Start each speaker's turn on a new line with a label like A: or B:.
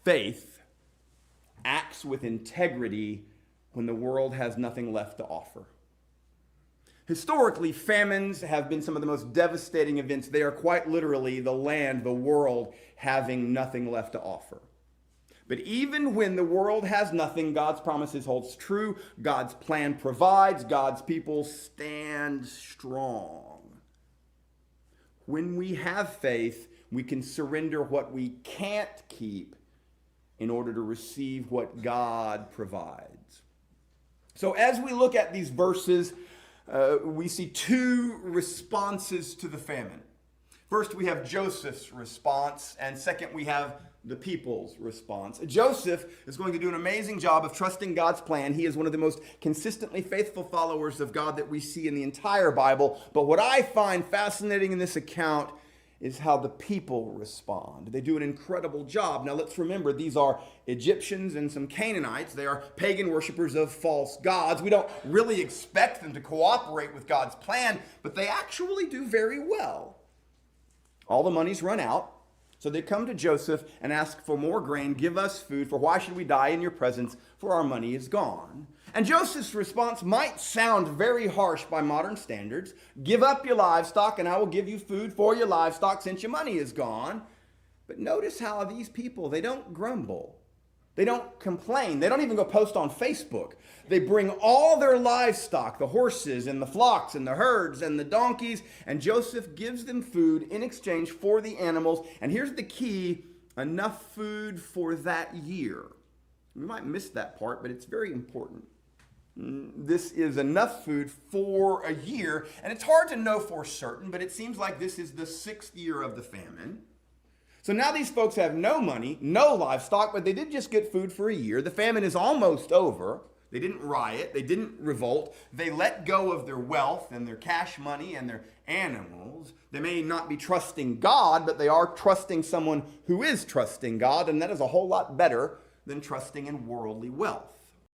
A: Faith acts with integrity when the world has nothing left to offer. Historically, famines have been some of the most devastating events. They are quite literally the land, the world, having nothing left to offer. But even when the world has nothing, God's promises holds true. God's plan provides. God's people stand strong. When we have faith, we can surrender what we can't keep in order to receive what God provides. So as we look at these verses, we see two responses to the famine. First, we have Joseph's response, and second, we have the people's response. Joseph is going to do an amazing job of trusting God's plan. He is one of the most consistently faithful followers of God that we see in the entire Bible. But what I find fascinating in this account is how the people respond. They do an incredible job. Now let's remember, these are Egyptians and some Canaanites. They are pagan worshipers of false gods. We don't really expect them to cooperate with God's plan, but they actually do very well. All the money's run out, so they come to Joseph and ask for more grain. Give us food, for why should we die in your presence? For our money is gone. And Joseph's response might sound very harsh by modern standards. Give up your livestock and I will give you food for your livestock since your money is gone. But notice how these people, they don't grumble. They don't complain. They don't even go post on Facebook. They bring all their livestock, the horses and the flocks and the herds and the donkeys, and Joseph gives them food in exchange for the animals. And here's the key, enough food for that year. We might miss that part, but it's very important. This is enough food for a year, and it's hard to know for certain, but it seems like this is the 6th year of the famine. So now these folks have no money, no livestock, but they did just get food for a year. The famine is almost over. They didn't riot. They didn't revolt. They let go of their wealth and their cash money and their animals. They may not be trusting God, but they are trusting someone who is trusting God, and that is a whole lot better than trusting in worldly wealth.